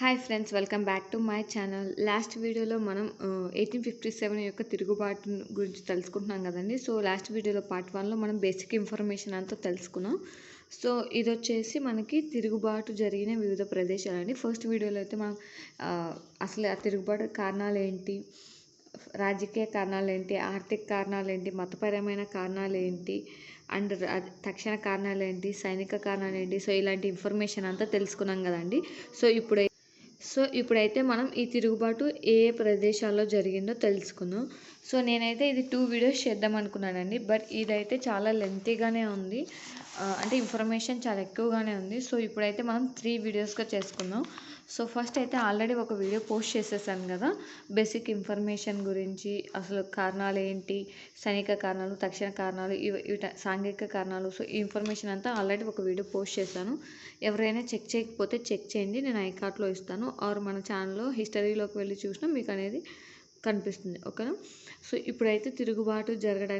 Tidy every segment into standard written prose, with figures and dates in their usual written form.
Hi friends, welcome back to my channel. Last వీడియోలో మనం 1857 యొక్క తిరుగుబాటు గురించి తెలుసుకుంటున్నాం కదండి. సో లాస్ట్ వీడియోలో పార్ట్ 1లో మనం బేసిక్ ఇన్ఫర్మేషన్ అంతా తెలుసుకున్నాం. సో ఇది వచ్చేసి మనకి తిరుగుబాటు జరిగిన వివిధ ప్రదేశాలండి. ఫస్ట్ వీడియోలో అయితే మనం అసలు ఆ తిరుగుబాటు కారణాలు ఏంటి, రాజకీయ కారణాలు ఏంటి, ఆర్థిక కారణాలు ఏంటి, మతపరమైన కారణాలు ఏంటి, అండ్ తక్షణ కారణాలు ఏంటి, సైనిక కారణాలు ఏంటి, సో ఇలాంటి ఇన్ఫర్మేషన్ అంతా తెలుసుకున్నాం కదండి. సో ఇప్పుడైతే మనం ఈ తిరుగుబాటు ఏ ప్రదేశాల్లో జరిగిందో తెలుసుకుందాం. సో నేనైతే ఇది 2 వీడియోస్ చేద్దాం అనుకున్నానండి, బట్ ఇదైతే చాలా లెంతీగానే ఉంది. అంటే ఇన్ఫర్మేషన్ చాలా ఎక్కువగానే ఉంది. సో ఇప్పుడైతే మనం 3 వీడియోస్గా చేసుకుందాం. సో ఫస్ట్ అయితే ఆల్రెడీ ఒక వీడియో పోస్ట్ చేసేసాను కదా, బేసిక్ ఇన్ఫర్మేషన్ గురించి, అసలు కారణాలు ఏంటి, సైనిక కారణాలు, తక్షణ కారణాలు, సాంఘిక కారణాలు. సో ఈ ఇన్ఫర్మేషన్ అంతా ఆల్రెడీ ఒక వీడియో పోస్ట్ చేశాను. ఎవరైనా చెక్ చేయకపోతే చెక్ చేయండి, నేను ఐకార్ట్లో ఇస్తాను, ఆర్ మన ఛానల్లో హిస్టరీలోకి వెళ్ళి చూసినా మీకు అనేది కనిపిస్తుంది. ఓకేనా. సో ఇప్పుడైతే తిరుగుబాటు జరిగిన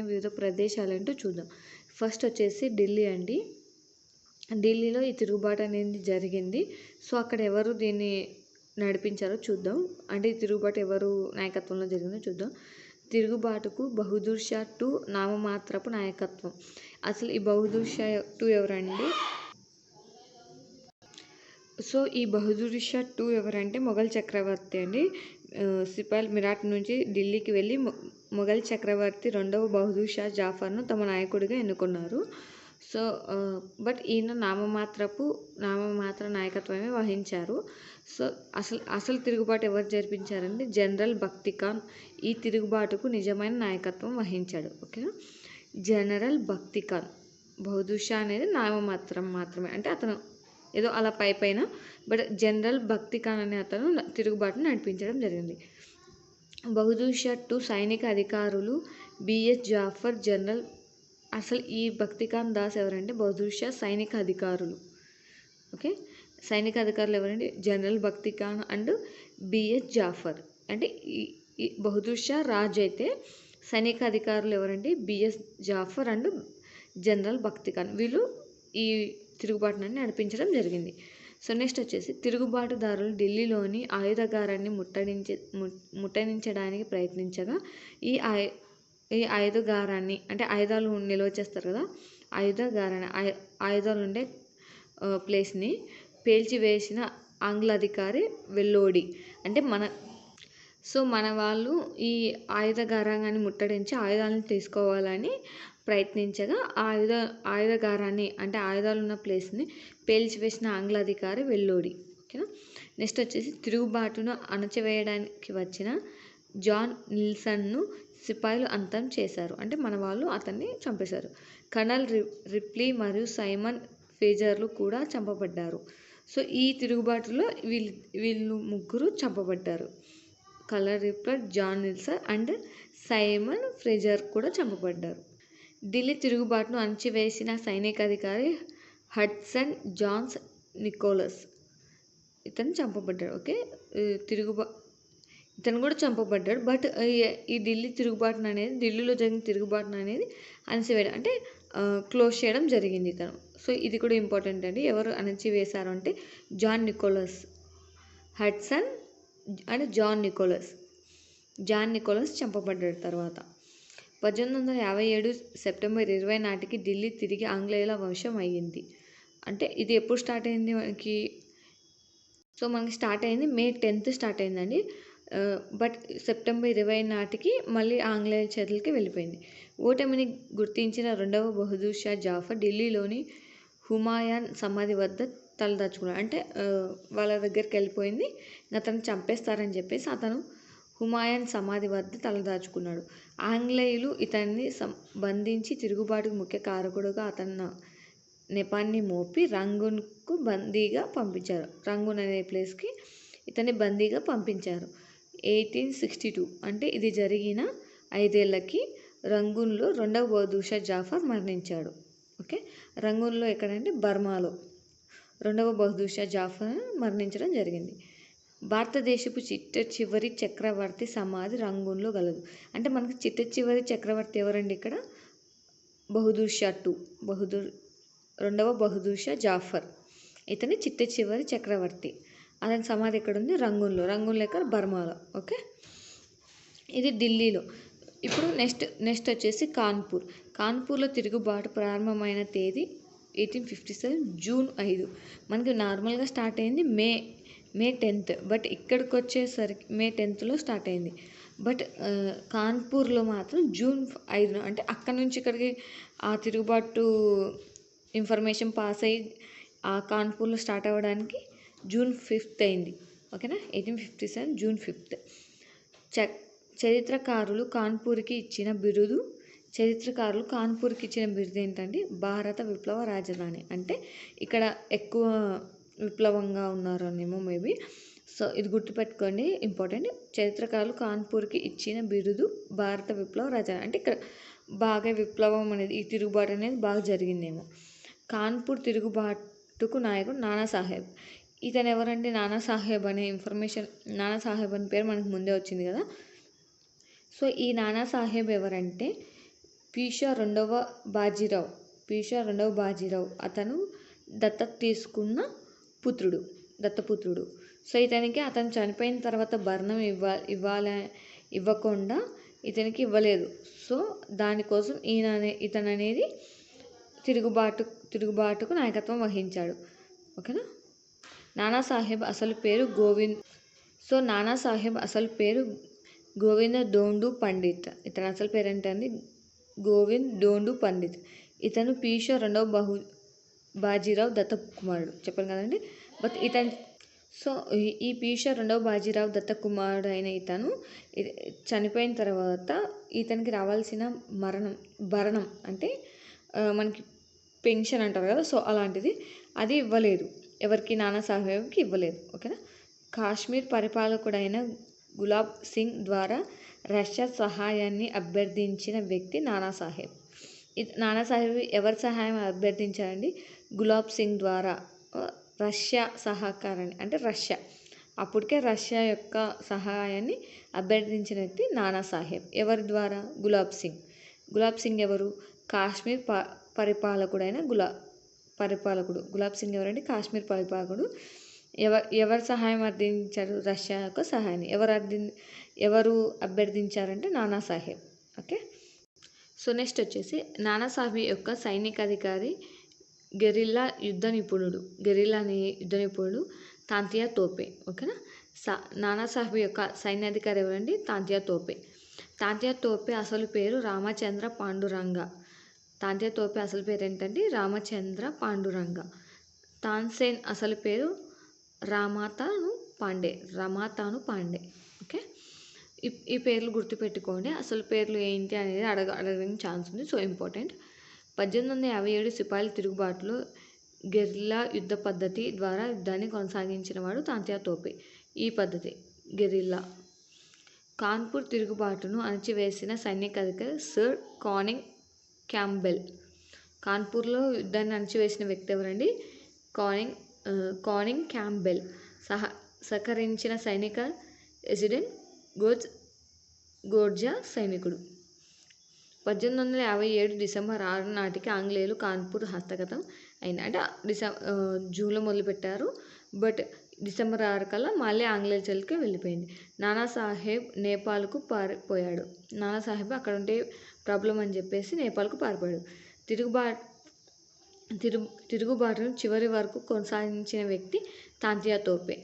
వివిధ ప్రదేశాలు ఏంటో చూద్దాం. ఫస్ట్ వచ్చేసి ఢిల్లీ అండి. ఢిల్లీలో ఈ తిరుగుబాటు అనేది జరిగింది. సో అక్కడ ఎవరు దీన్ని నడిపించారో చూద్దాం. అంటే ఈ తిరుగుబాటు ఎవరు నాయకత్వంలో జరిగిందో చూద్దాం. తిరుగుబాటుకు బహదూర్ షా II నామమాత్రపు నాయకత్వం. అసలు ఈ బహదూర్ షా II ఎవరండి? సో ఈ బహదూర్ షా II ఎవరంటే మొఘల్ చక్రవర్తి అండి. సిపాల్ మిరాట్ నుంచి ఢిల్లీకి వెళ్ళి మొఘల్ చక్రవర్తి 2వ బహదూర్ షా జాఫర్ను తమ నాయకుడిగా ఎన్నుకున్నారు. సో బట్ ఈయన నామమాత్ర నాయకత్వమే వహించారు. సో అసలు తిరుగుబాటు ఎవరు జరిపించారంటే జనరల్ బక్తీ ఖాన్ ఈ తిరుగుబాటుకు నిజమైన నాయకత్వం వహించాడు. ఓకేనా. జనరల్ బక్తీ ఖాన్, బహదూర్ షా అనేది మాత్రమే, అంటే అతను ఏదో అలా పైన, బట్ జనరల్ బక్తీ ఖాన్ అనే అతను తిరుగుబాటును నడిపించడం జరిగింది. బహదూర్ షా II సైనిక అధికారులు బిఎస్ జాఫర్ జనరల్. అసలు ఈ బక్తీ ఖాన్ దాస్ ఎవరంటే బహదూర్ షా సైనిక అధికారులు. ఓకే, సైనిక అధికారులు ఎవరంటే general Bakht Khan and BS Zafar. అంటే ఈ బహదూర్ షా రాజు అయితే సైనిక అధికారులు ఎవరంటే BS Zafar and general Bakht Khan. వీళ్ళు ఈ తిరుగుబాటుని నడిపించడం జరిగింది. సో నెక్స్ట్ వచ్చేసి తిరుగుబాటుదారులు ఢిల్లీలోని ఆయుధగారాన్ని ముట్టడించడానికి ప్రయత్నించగా ఈ ఆయుధగారాన్ని, అంటే ఆయుధాలు నిల్వ చేస్తారు కదా, ఆయుధాలు ఉండే ప్లేస్ని పేల్చివేసిన ఆంగ్ల అధికారి వెల్లోడి. అంటే మన వాళ్ళు ఈ ఆయుధగారాన్ని ముట్టడించి ఆయుధాలను తీసుకోవాలని ప్రయత్నించగా ఆయుధగారాన్ని, అంటే ఆయుధాలు ఉన్న ప్లేస్ని పేల్చివేసిన ఆంగ్ల అధికారి వెల్లోడి. ఓకేనా. నెక్స్ట్ వచ్చేసి తిరుగుబాటును అణచివేయడానికి వచ్చిన జాన్ నిల్సన్ను సిపాయిలు అంతం చేశారు. అంటే మన వాళ్ళు అతన్ని చంపేశారు. కర్నల్ రిప్లీ మరియు సైమన్ ఫేజర్లు కూడా చంపబడ్డారు. సో ఈ తిరుగుబాటులో వీళ్ళు ముగ్గురు చంపబడ్డారు. Colonel Ripley, John Neilson and Simon Fraser కూడా చంపబడ్డారు. ఢిల్లీ తిరుగుబాటును అణచివేసిన సైనికాధికారి హడ్సన్ జాన్స్ నికోలస్, ఇతను చంపబడ్డాడు. ఓకే, ఇతను కూడా చంపబడ్డాడు. బట్ ఈ ఢిల్లీలో జరిగిన తిరుగుబాటును అనేది అణచివేయడం, అంటే క్లోజ్ చేయడం జరిగింది ఇతను. సో ఇది కూడా ఇంపార్టెంట్ అండి. ఎవరు అణచివేశారు అంటే John Nicholson, Hodson and John Nicholson చంపబడ్డాడు. తర్వాత 1857 సెప్టెంబర్ 20 నాటికి ఢిల్లీ తిరిగి ఆంగ్లేయుల వశం అయ్యింది. అంటే ఇది ఎప్పుడు స్టార్ట్ అయింది మనకి? సో మనకి స్టార్ట్ అయింది May 10th స్టార్ట్ అయిందండి. బట్ సెప్టెంబర్ 20 నాటికి మళ్ళీ ఆంగ్లేయుల చేతులకి వెళ్ళిపోయింది. ఓటమిని గుర్తించిన 2వ బహదూర్ షా జాఫర్ ఢిల్లీలోని హుమాయూన్ సమాధి వద్ద తలదాచుకున్నాడు. అంటే వాళ్ళ దగ్గరికి వెళ్ళిపోయింది, అతను చంపేస్తారని చెప్పేసి అతను హుమాయూన్ సమాధి వద్ద తలదాచుకున్నాడు. ఆంగ్లేయులు ఇతన్ని బంధించి తిరుగుబాటుకు ముఖ్య కారకుడుగా అతను నెపాన్ని మోపి రంగూన్కు బందీగా పంపించారు. రంగూన్ అనే ప్లేస్కి ఇతన్ని బందీగా పంపించారు. 1862, అంటే ఇది జరిగిన 5 ఏళ్ళకి రంగూన్లో 2వ బహదూర్ షా జాఫర్ మరణించాడు. ఓకే, రంగూన్లో ఎక్కడంటే బర్మాలో 2వ బహదూర్ షా జాఫర్ మరణించడం జరిగింది. భారతదేశపు చివరి చక్రవర్తి సమాధి రంగూన్లో గలదు. అంటే మనకి చివరి చక్రవర్తి ఎవరండి ఇక్కడ? బహదూర్ షా II, 2వ బహదూర్ షా జాఫర్. ఇతని చిట్ట చివరి చక్రవర్తి. అతని సమాధి ఎక్కడ ఉంది? రంగూన్లో ఎక్కడ? బర్మాలో. ఓకే, ఇది ఢిల్లీలో. ఇప్పుడు నెక్స్ట్ వచ్చేసి కాన్పూర్లో తిరుగుబాటు ప్రారంభమైన తేదీ 1857 జూన్ 5. మనకి నార్మల్గా స్టార్ట్ అయింది మే 10th, బట్ ఇక్కడికి వచ్చేసరికి మే 10thలో స్టార్ట్ అయింది. బట్ కాన్పూర్లో మాత్రం జూన్ 5, అంటే అక్కడ నుంచి ఇక్కడికి ఆ తిరుగుబాటు ఇన్ఫర్మేషన్ పాస్ అయ్యి ఆ కాన్పూర్లో స్టార్ట్ అవ్వడానికి జూన్ 5 అయింది. ఓకేనా, 1857 జూన్ 5. చరిత్రకారులు కాన్పూర్కి ఇచ్చిన బిరుదు ఏంటంటే భారత విప్లవ రాజధాని. అంటే ఇక్కడ ఎక్కువ విప్లవంగా ఉన్నారనేమో మేబీ. సో ఇది గుర్తుపెట్టుకోండి, ఇంపార్టెంట్. చరిత్రకారులు కాన్పూర్కి ఇచ్చిన బిరుదు భారత విప్లవ రాజధాని. అంటే ఇక్కడ బాగా విప్లవం అనేది, ఈ తిరుగుబాటు అనేది బాగా జరిగిందేమో. కాన్పూర్ తిరుగుబాటుకు నాయకుడు నానాసాహెబ్. ఇతను ఎవరండి? నానాసాహెబ్ అనే నానాసాహెబ్ అనే పేరు మనకు ముందే వచ్చింది కదా. సో ఈ నానాసాహెబ్ ఎవరంటే పీషా రెండవ బాజీరావు అతను దత్తపుత్రుడు. సో ఇతనికి అతను చనిపోయిన తర్వాత భరణం ఇవ్వకుండా ఇతనికి ఇవ్వలేదు. సో దానికోసం ఇతను అనేది తిరుగుబాటుకు నాయకత్వం వహించాడు. ఓకేనా. నానాసాహెబ్ అసలు పేరు గోవింద దోండు పండిత్. ఇతని అసలు పేరు ఏంటండి? గోవింద్ దోండు పండిత్. ఇతను పీషా రెండవ బాజీరావు దత్త కుమారుడు, చెప్పాను కదండి. బట్ ఈ పీషా రెండవ బాజీరావు దత్త కుమారుడు అయిన ఇతను చనిపోయిన తర్వాత ఇతనికి రావాల్సిన భరణం అంటే మనకి పెన్షన్ అంటారు కదా, సో అలాంటిది అది ఇవ్వలేదు. ఎవరికి? నానాసాహెబ్కి ఇవ్వలేదు. ఓకేనా. కాశ్మీర్ పరిపాలకుడైన గులాబ్ సింగ్ ద్వారా రష్యా సహాయాన్ని అభ్యర్థించిన వ్యక్తి నానాసాహెబ్. నానాసాహెబ్ ఎవరి సహాయం అభ్యర్థించారండి? గులాబ్ సింగ్ ద్వారా రష్యా సహకారాన్ని, అంటే అప్పటికే రష్యా యొక్క సహాయాన్ని అభ్యర్థించిన వ్యక్తి నానాసాహెబ్. ఎవరి ద్వారా? గులాబ్ సింగ్ ఎవరు? కాశ్మీర్ పరిపాలకుడైన గులాబ్ సింగ్ ఎవరండి? కాశ్మీర్ పరిపాలకుడు. ఎవరు సహాయం అర్థించారు? రష్యా యొక్క సహాయాన్ని. ఎవరు అభ్యర్థించారంటే నానాసాహెబ్. ఓకే. సో నెక్స్ట్ వచ్చేసి నానాసాహెబ్ యొక్క సైనికాధికారి గెరిల్లా యుద్ధ నిపుణుడు తాంతియా తోపే. ఓకేనా. నానాసాహెబ్ యొక్క సైన్యాధికారి ఎవరండి? తాంతియా తోపే అసలు పేరు రామచంద్ర పాండురంగ. తాంతియా తోపే అసలు పేరు ఏంటంటే రామచంద్ర పాండురంగ. తాన్సేన్ అసలు పేరు రమాతాను పాండే. ఓకే, ఈ పేర్లు గుర్తుపెట్టుకోండి. అసలు పేర్లు ఏంటి అనేది అడగడానికి ఛాన్స్ ఉంది, సో ఇంపార్టెంట్. 1857 సిపాయిల తిరుగుబాటులో గెరిల్లా యుద్ధ పద్ధతి ద్వారా యుద్ధాన్ని కొనసాగించిన వాడు తాంతియా తోపే. ఈ పద్ధతి గెరిల్లా. కాన్పూర్ తిరుగుబాటును అణచివేసిన సైనికాధికారి సర్ కానింగ్ క్యాంబెల్. కాన్పూర్లో యుద్ధాన్ని అణచివేసిన వ్యక్తి ఎవరండి? Canning Campbell. సహకరించిన సైనిక ఎసిడెంట్ గోర్జా సైనికుడు. 1857 డిసెంబర్ 6 నాటికి ఆంగ్లేయులు కాన్పూర్ హస్తగతం అయింది. అంటే జూన్లో మొదలుపెట్టారు, బట్ డిసెంబర్ 6 కల్లా మళ్ళీ ఆంగ్లేయుల చేతికి వెళ్ళిపోయింది. నానాసాహెబ్ నేపాల్కు పారిపోయాడు. నానాసాహెబ్ అక్కడ ఉంటే ప్రాబ్లం అని చెప్పేసి నేపాల్కు పారిపోయాడు. తిరుగుబాటును చివరి వరకు కొనసాగించిన వ్యక్తి తాంతియా తోపే.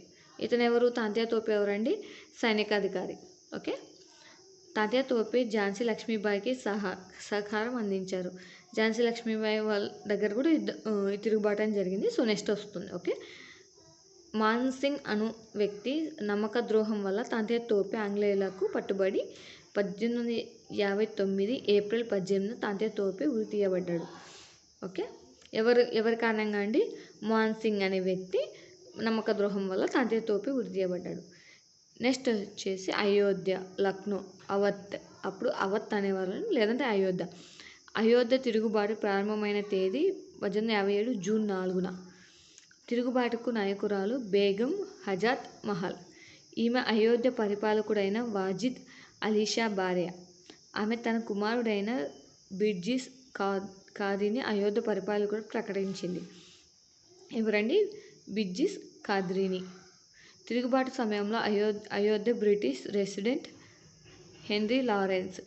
తాంతియా తోపే ఎవరండి? సైనికాధికారి. ఓకే. తాంతియా తోపే ఝాన్సీ లక్ష్మీబాయికి సహకారం అందించారు. ఝాన్సీ లక్ష్మీబాయి వాళ్ళ దగ్గర కూడా తిరుగుబాటు అని జరిగింది. సో నెక్స్ట్ వస్తుంది. ఓకే. మాన్ సింగ్ అను వ్యక్తి నమ్మక ద్రోహం వల్ల తాంతియా తోపే ఆంగ్లేయులకు పట్టుబడి 1859 ఏప్రిల్ 18న తాంతియా తోపే ఉరి తీయబడ్డాడు. ఓకే. ఎవరి కారణంగా అండి? మాన్ సింగ్ అనే వ్యక్తి నమ్మక ద్రోహం వల్ల తాంతియా తోపే ఉరి తీయబడ్డాడు. నెక్స్ట్ వచ్చేసి అయోధ్య, లక్నో, అవధ్. అప్పుడు అవధ్ అనేవాళ్ళు, లేదంటే అయోధ్య తిరుగుబాటు ప్రారంభమైన తేదీ 1857 జూన్ 4న. తిరుగుబాటుకు నాయకురాలు బేగం హజాత్ మహల్. ఈమె అయోధ్య పరిపాలకుడైన వాజిద్ అలీషా భార్య. ఆమె తన కుమారుడైన బిర్జిస్ ఖాదీని అయోధ్య పరిపాలకుడు ప్రకటించింది. ఎవరండి? బిజ్జిస్ కాద్రిని. తిరుగుబాటు సమయంలో Ayodhya British resident Henry Lawrence.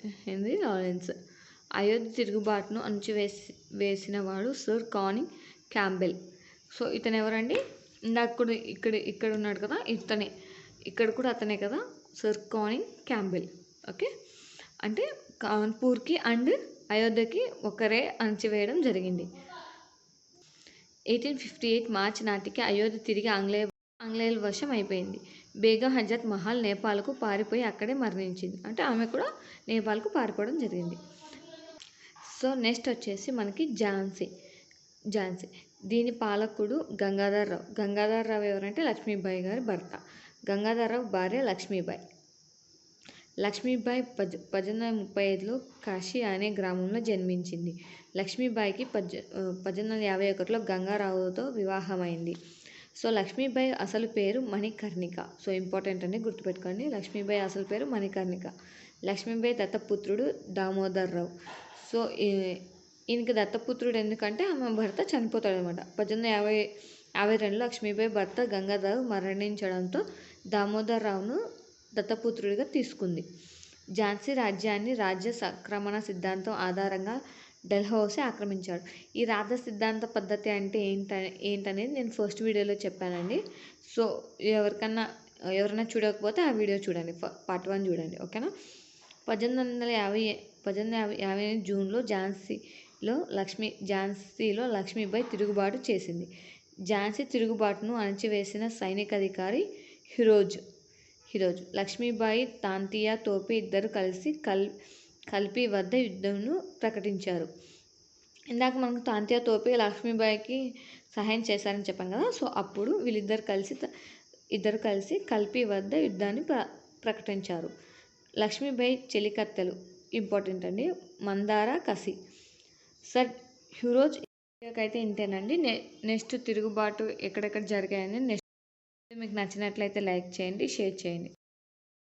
Ayodhya తిరుగుబాటును వేసినవాడు సర్ కానింగ్ క్యాంబెల్. సో ఇతను ఎవరండి? ఇందాక కూడా ఇక్కడ ఉన్నాడు కదా, ఇక్కడ కూడా అతనే కదా, సర్ కానింగ్ క్యాంబెల్. ఓకే, అంటే కాన్పూర్కి అండ్ అయోధ్యకి ఒకరే అణచివేయడం జరిగింది. 1858 మార్చి నాటికి అయోధ్య తిరిగి ఆంగ్లేయుల వశం అయిపోయింది. బేగం హజరత్ మహల్ నేపాల్కు పారిపోయి అక్కడే మరణించింది. అంటే ఆమె కూడా నేపాల్కు పారిపోవడం జరిగింది. సో నెక్స్ట్ వచ్చేసి మనకి ఝాన్సీ. దీని పాలకుడు గంగాధర్రావు ఎవరంటే లక్ష్మీబాయి గారి భర్త. గంగాధర్రావు భార్య లక్ష్మీబాయి. 1835లో కాశీ అనే గ్రామంలో జన్మించింది. లక్ష్మీబాయికి 1851లో గంగారావుతో వివాహమైంది. సో లక్ష్మీబాయి అసలు పేరు మణికర్ణిక. సో ఇంపార్టెంట్ అండి, గుర్తుపెట్టుకోండి. లక్ష్మీబాయి అసలు పేరు మణికర్ణిక. లక్ష్మీబాయి దత్తపుత్రుడు దామోదర్రావు. సో ఈయనకి దత్తపుత్రుడు ఎందుకంటే ఆమె భర్త చనిపోతాడనమాట. 1852లో లక్ష్మీబాయి భర్త గంగాధర్ మరణించడంతో దామోదర్రావును దత్తపుత్రుడిగా తీసుకుంది. ఝాన్సీ రాజ్యాన్ని రాజ్య సంక్రమణ సిద్ధాంతం ఆధారంగా డల్హౌసీ ఆక్రమించాడు. ఈ రాజ్య సిద్ధాంత పద్ధతి అంటే ఏంటనేది నేను ఫస్ట్ వీడియోలో చెప్పానండి. సో ఎవరైనా చూడకపోతే ఆ వీడియో చూడండి, పార్ట్ 1 చూడండి. ఓకేనా. 1850 జూన్లో ఝాన్సీలో లక్ష్మీబాయి తిరుగుబాటు చేసింది. ఝాన్సీ తిరుగుబాటును అణచివేసిన సైనికాధికారి హీరోజ్. లక్ష్మీబాయి, తాంతియా తోపే ఇద్దరు కలిసి కల్పి వద్ద యుద్ధంను ప్రకటించారు. ఇందాక మనకు తాంతియా తోపే లక్ష్మీబాయికి సహాయం చేశారని చెప్పాం కదా. సో అప్పుడు వీళ్ళిద్దరు కలిసి కల్పి వద్ద యుద్ధాన్ని ప్రకటించారు. లక్ష్మీబాయి చెలికత్తెలు ఇంపార్టెంట్ అండి, మందార, కసి. సార్ హీరోజ్ అయితే ఇంతేనండి. నెక్స్ట్ తిరుగుబాటు ఎక్కడెక్కడ జరిగాయని నెక్స్ట్ మీకు నచ్చినట్లయితే లైక్ చేయండి, షేర్ చేయండి.